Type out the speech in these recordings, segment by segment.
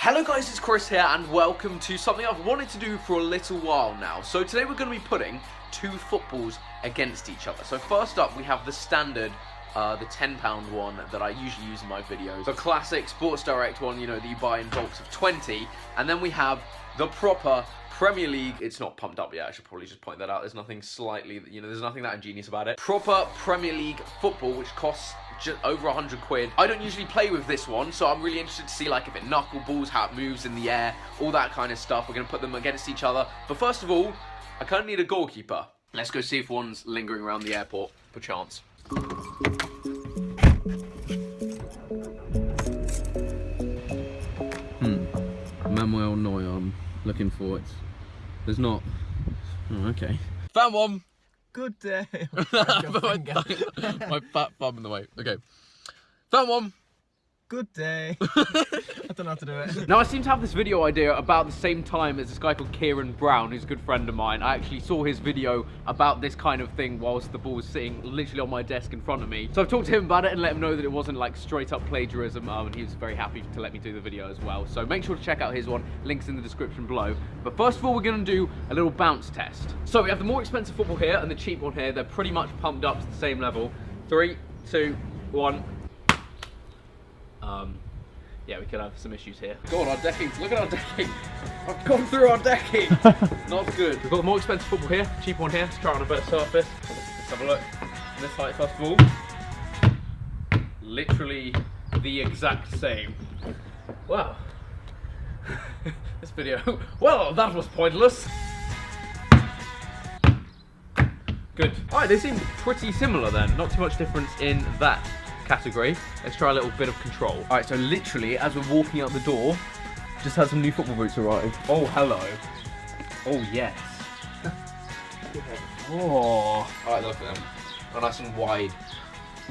Hello guys, it's Chris here and welcome to something I've wanted to do for a little while now. So today we're going to be putting two footballs against each other. So first up we have the standard, the £10 one that I usually use in my videos. The classic Sports Direct one, you know, that you buy in bulks of 20. And then we have the proper Premier League. It's not pumped up yet, I should probably just point that out. There's nothing slightly, you know, there's nothing that ingenious about it. Proper Premier League football, which costs just over 100 quid. I don't usually play with this one, so I'm really interested to see like if it knuckleballs, how it moves in the air, all that kind of stuff. We're going to put them against each other. But first of all, I kind of need a goalkeeper. Let's go see if one's lingering around the airport, perchance. Manuel Neuer, I'm looking for it. There's not. Oh, okay. Found one! Good day. My fat thumb in the way. Okay. Found one. Good day. I don't know how to do it. Now I seem to have this video idea about the same time as this guy called Kieran Brown, who's a good friend of mine. I actually saw his video about this kind of thing whilst the ball was sitting literally on my desk in front of me. So I've talked to him about it and let him know that it wasn't like straight up plagiarism, and he was very happy to let me do the video as well. So make sure to check out his one, links in the description below. But first of all, we're gonna do a little bounce test. So we have the more expensive football here and the cheap one here. They're pretty much pumped up to the same level. 3, 2, 1. Yeah, we could have some issues here. Go on, our decking. Look at our decking. I've gone through our decking. Not good. We've got the more expensive football here, cheap one here. Let's try it on a better surface. Let's have a look. On this height, first of all. Literally the exact same. Wow. This video. Well, that was pointless. Good. Alright, they seem pretty similar then. Not too much difference in that category. Let's try a little bit of control. Alright, so literally as we're walking out the door, just had some new football boots arrive. Oh, hello. Oh, yes. Oh. Alright, look at them. Oh, nice and wide.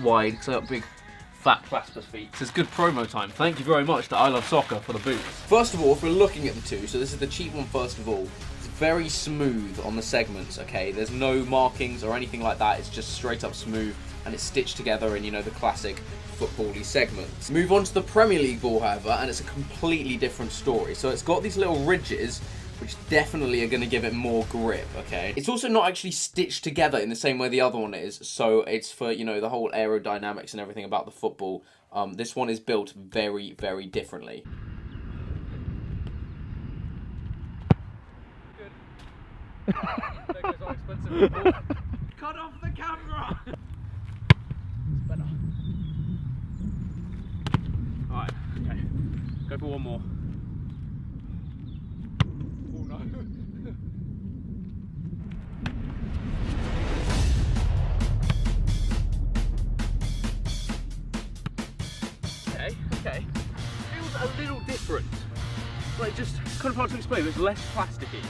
Wide, because they've got big, fat platypus feet. This is good promo time. Thank you very much to I Love Soccer for the boots. First of all, if we're looking at the two, so this is the cheap one first of all. It's very smooth on the segments, okay? There's no markings or anything like that. It's just straight up smooth. And it's stitched together in, you know, the classic football-y segments. Move on to the Premier League ball, however, and it's a completely different story. So it's got these little ridges, which definitely are going to give it more grip, okay? It's also not actually stitched together in the same way the other one is, so it's for, you know, the whole aerodynamics and everything about the football. This one is built very, very differently. Good. There goes our expensive football. Cut off the camera! Better. Alright, okay. Go for one more. Oh no. Okay. Feels a little different. Like, just kind of hard to explain, but it's less plasticky.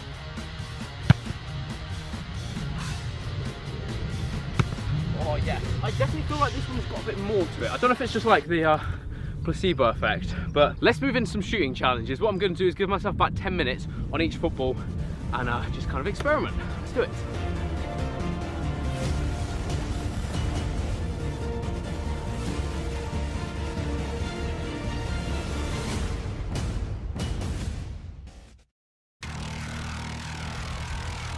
Oh yeah, I definitely feel like this one's got a bit more to it. I don't know if it's just like the placebo effect, but let's move into some shooting challenges. What I'm going to do is give myself about 10 minutes on each football and just kind of experiment. Let's do it.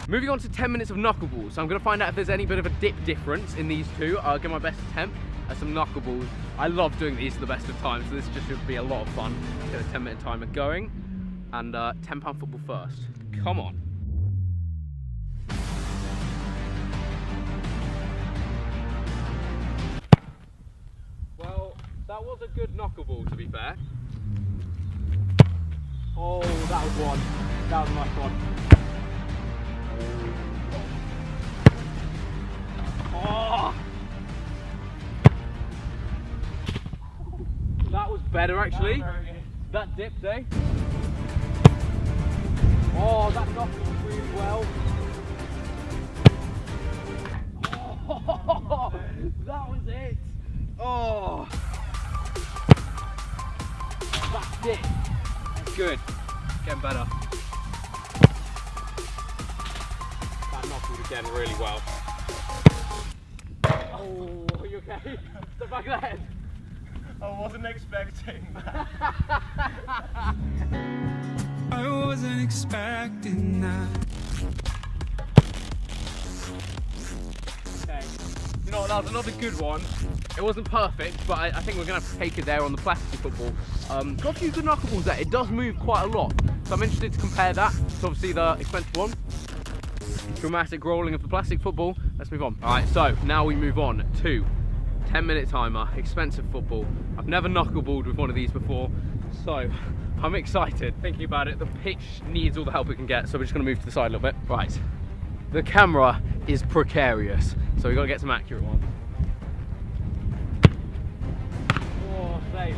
Moving on to 10 minutes of knuckleballs. So I'm going to find out if there's any bit of a dip difference in these two. I'll give my best attempt at some knuckleballs. I love doing these at the best of times, so this just should be a lot of fun. Get a 10-minute timer going. And £10 football first. Come on. Well, that was a good knuckleball, to be fair. Oh, that was one. That was a nice one. Oh, that was better actually. That dipped, eh? Oh, that knocked me really well. Oh, that was it. Oh, that's it. Good. Getting better. That knocked me again really well. Oh, are you okay? The back of the head. I wasn't expecting that. I wasn't expecting that. Okay. You know what, that was another good one. It wasn't perfect, but I think we're going to have to take it there on the plastic football. Got a few good knuckleballs there. It does move quite a lot. So I'm interested to compare that to obviously the expensive one. Dramatic rolling of the plastic football. Let's move on. All right, so now we move on to 10-minute timer, expensive football. I've never knuckleballed with one of these before, so I'm excited thinking about it. The pitch needs all the help it can get, so we're just gonna move to the side a little bit. Right, the camera is precarious, so we've got to get some accurate ones. Oh, safe.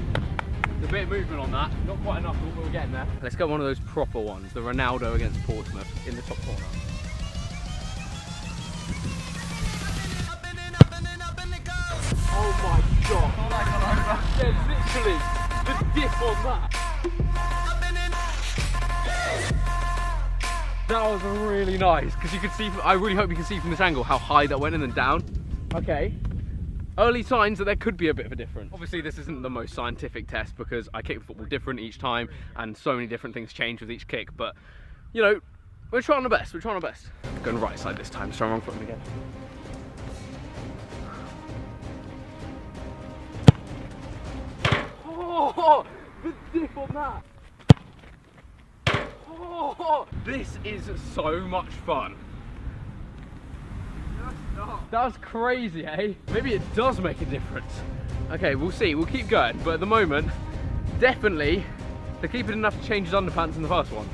There's a bit of movement on that, not quite a knuckle, but we're getting there. Let's get one of those proper ones, the Ronaldo against Portsmouth in the top corner. Oh my god! There's literally the dip on that. That was really nice because you could see. I really hope you can see from this angle how high that went and then down. Okay. Early signs that there could be a bit of a difference. Obviously, this isn't the most scientific test because I kick football different each time, and so many different things change with each kick. But you know, we're trying our best. We're trying our best. Going right side this time. So I'm wrong foot again. Oh, the dip on that! Oh, this is so much fun. That's crazy, eh? Maybe it does make a difference. Okay, we'll see. We'll keep going. But at the moment, definitely, the keeper didn't have to change his underpants in the first one.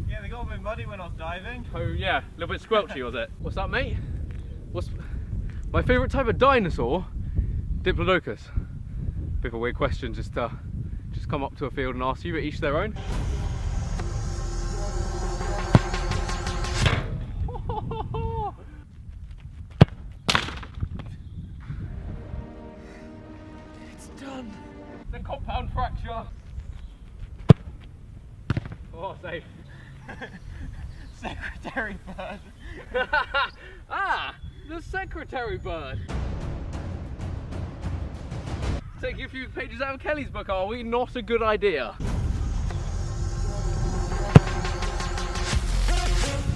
Yeah, they got a bit muddy when I was diving. Oh yeah, a little bit squelchy, was it? What's that, mate? What's my favourite type of dinosaur? Diplodocus. Bit of a weird question, just come up to a field and ask you, but each their own. It's done. The compound fracture. Oh, safe. Secretary bird. Ah, the secretary bird. Taking a few pages out of Kelly's book, are we? Not a good idea.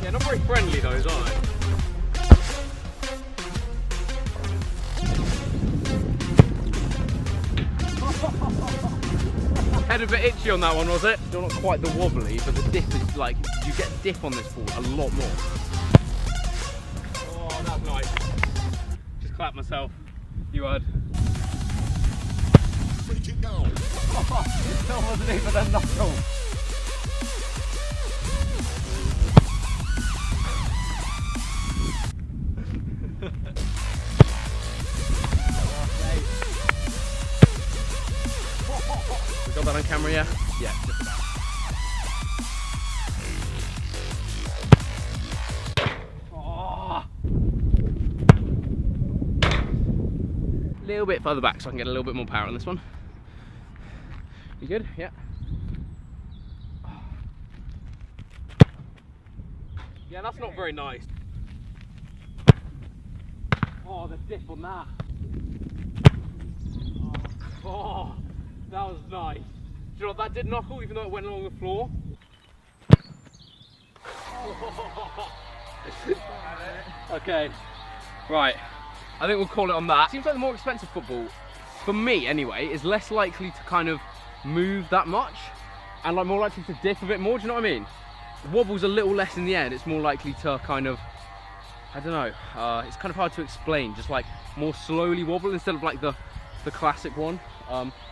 Yeah, not very friendly those, are they? Head a bit itchy on that one, was it? Still not quite the wobbly, but the dip is like, you get dip on this ball a lot more. Oh, that's nice. Just clap myself. You heard. That wasn't even a knuckle. We got that on camera, yeah? Yeah, just about. Oh. A little bit further back so I can get a little bit more power on this one. You good? Yeah. Yeah, that's not very nice. Oh, the dip on that. Oh, that was nice. Do you know what, that did knuckle even though it went along the floor. Okay, right. I think we'll call it on that. Seems like the more expensive football, for me anyway, is less likely to kind of move that much and like more likely to dip a bit more. Do you know what I mean? It wobbles a little less in the end. It's more likely to kind of, I don't know, it's kind of hard to explain, just like more slowly wobble instead of like the classic one.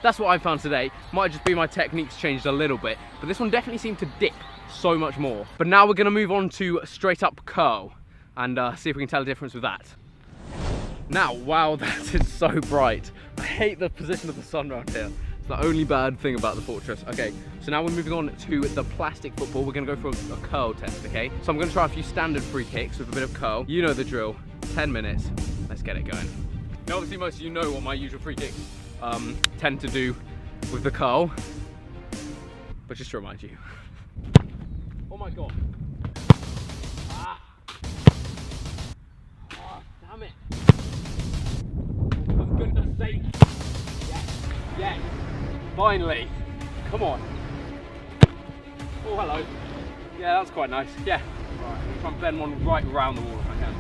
That's what I found today. Might just be my techniques changed a little bit, but this one definitely seemed to dip so much more. But now we're going to move on to straight up curl and see if we can tell a difference with that. Now, wow, that is so bright. I hate the position of the sun around here. It's the only bad thing about the Fortress. Okay, so now we're moving on to the plastic football. We're gonna go for a curl test, okay? So I'm gonna try a few standard free kicks with a bit of curl. You know the drill, 10 minutes. Let's get it going. Now, obviously most of you know what my usual free kicks tend to do with the curl, but just to remind you. Oh my God. Ah. Oh, damn it. For goodness sake. Yes. Yes. Finally. Come on. Oh, hello. Yeah, that's quite nice. Yeah. Right, I'm trying to bend one right around the wall if I can.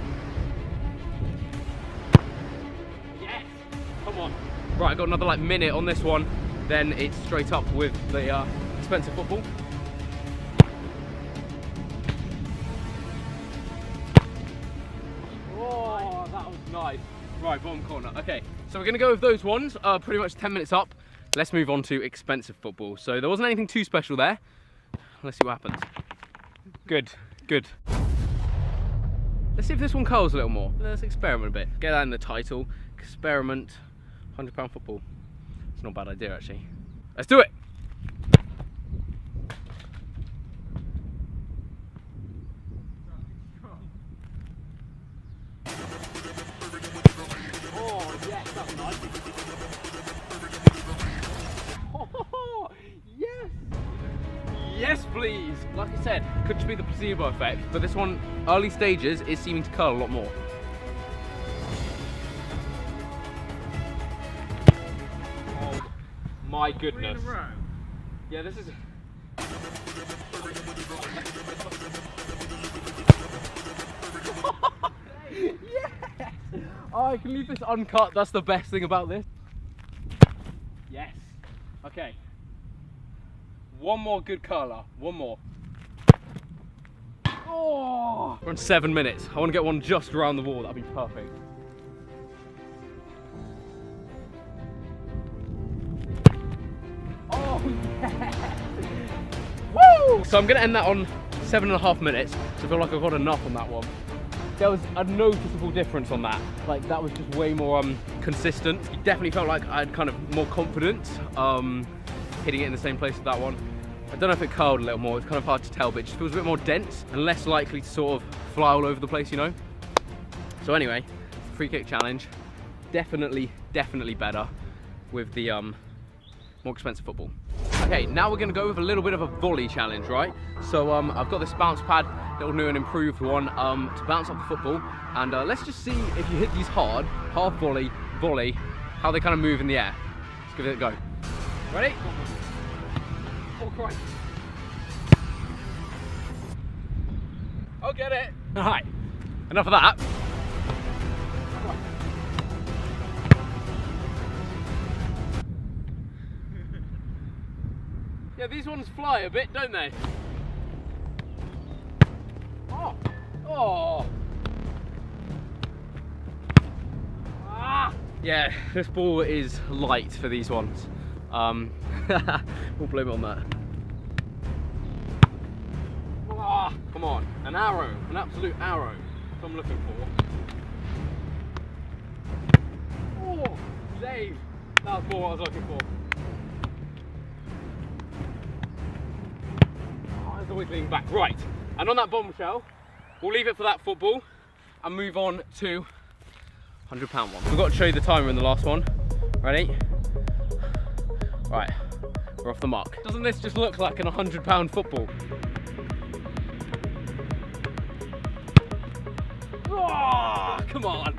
Yes. Come on. Right, I got another like minute on this one. Then it's straight up with the expensive football. Oh, that was nice. Right, bottom corner. Okay, so we're gonna go with those ones. Pretty much 10 minutes up. Let's move on to expensive football. So there wasn't anything too special there. Let's see what happens. Good, good. Let's see if this one curls a little more. Let's experiment a bit. Get that in the title. Experiment £100 football. It's not a bad idea actually. Let's do it! Oh yes, that was nice. Oh, yes! Yes, please! Like I said, could just be the placebo effect, but this one, early stages, is seeming to curl a lot more. Oh my goodness. Yeah, this is... Yes! Oh, I can leave this uncut, that's the best thing about this. Yes. Okay. One more good curler. One more. Oh! We're on 7 minutes. I want to get one just around the wall. That'd be perfect. Oh, yeah! Woo! So I'm going to end that on 7.5 minutes. So I feel like I've got enough on that one. There was a noticeable difference on that. Like, that was just way more consistent. It definitely felt like I had kind of more confidence hitting it in the same place as that one. I don't know if it curled a little more, it's kind of hard to tell, but it just feels a bit more dense and less likely to sort of fly all over the place, you know? So anyway, free kick challenge. Definitely better with the more expensive football. Okay, now we're gonna go with a little bit of a volley challenge, right? So I've got this bounce pad, little new and improved one, to bounce off the football. And let's just see if you hit these hard, half volley, how they kind of move in the air. Let's give it a go. Ready? Oh Christ. I'll get it. All right, enough of that. Yeah, these ones fly a bit, don't they? Oh, oh. Ah. Yeah, this ball is light for these ones. We'll blame it on that. Oh, come on, an arrow, an absolute arrow. That's what I'm looking for. Oh, save. That was more what I was looking for. Oh, it's always leaning back. Right, and on that bombshell, we'll leave it for that football and move on to £100 one. We've got to show you the timer in the last one. Ready? Right, we're off the mark. Doesn't this just look like an £100 football? Oh, come on.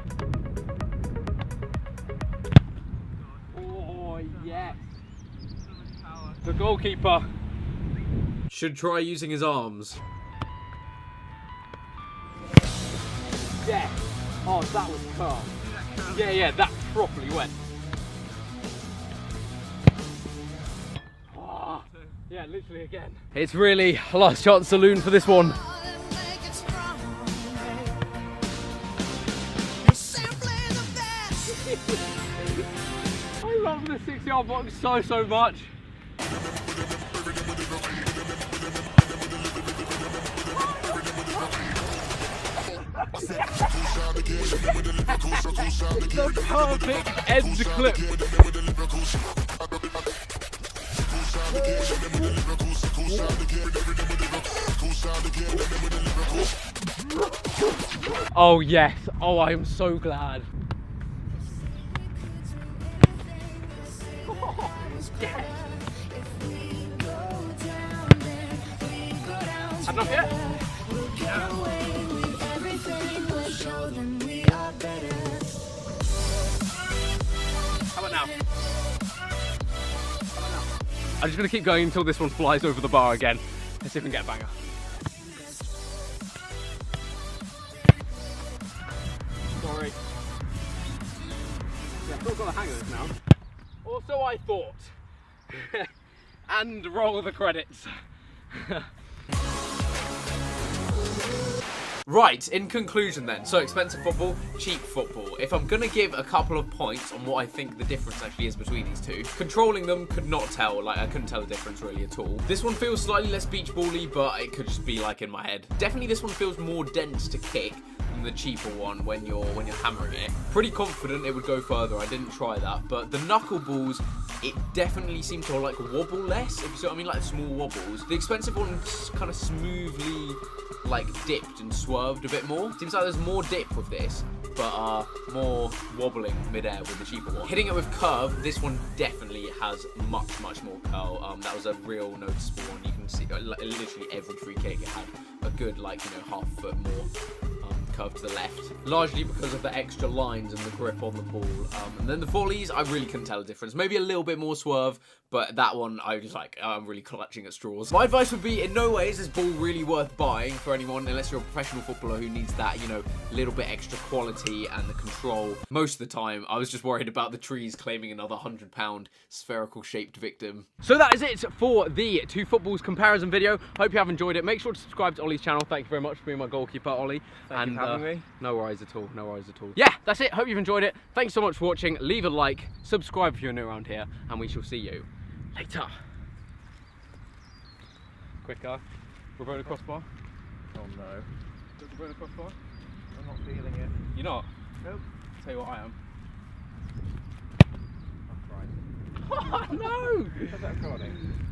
Oh, yes. The goalkeeper Should try using his arms. Yeah. Oh, that was calm. Yeah, that properly went. Oh, yeah, literally again. It's really a last chance saloon for this one. I love the 6-yard box so much. The perfect end clip. Oh yes, oh I am so glad. Oh, yes. Enough yet? How about now? I'm just gonna keep going until this one flies over the bar again. Let's see if we can get a banger. Sorry. Yeah, I've still got the hang of this now. Or so I thought. And roll the credits. Right, in conclusion then, so expensive football, cheap football. If I'm gonna give a couple of points on what I think the difference actually is between these two, controlling them could not tell, like I couldn't tell the difference really at all. This one feels slightly less beach ball-y, but it could just be like in my head. Definitely this one feels more dense to kick than the cheaper one when you're hammering it. Pretty confident it would go further, I didn't try that, but the knuckleballs, it definitely seemed to like wobble less, if you see what I mean, like small wobbles. The expensive one kind of smoothly like dipped and swerved a bit more. Seems like there's more dip with this, but more wobbling midair with the cheaper one. Hitting it with curve, this one definitely has much more curl. That was a real noticeable one. You can see literally every free kick it had a good like, you know, half foot more curve to the left, largely because of the extra lines and the grip on the ball. And then the volleys, I really couldn't tell a difference. Maybe a little bit more swerve, but that one I was like, I'm really clutching at straws. My advice would be, in no way is this ball really worth buying for anyone, unless you're a professional footballer who needs that, you know, little bit extra quality and the control. Most of the time, I was just worried about the trees claiming another £100 spherical shaped victim. So that is it for the two footballs comparison video. Hope you have enjoyed it. Make sure to subscribe to Ollie's channel. Thank you very much for being my goalkeeper, Ollie. Thank you for having me. No worries at all, no worries at all. Yeah, that's it. Hope you've enjoyed it. Thanks so much for watching. Leave a like, subscribe if you're new around here, and we shall see you later. Quicker. Rabona crossbar. Oh no. Rabona crossbar. I'm not feeling it. You're not? Nope. Tell you what I am. I'm crying. No! Is that recording?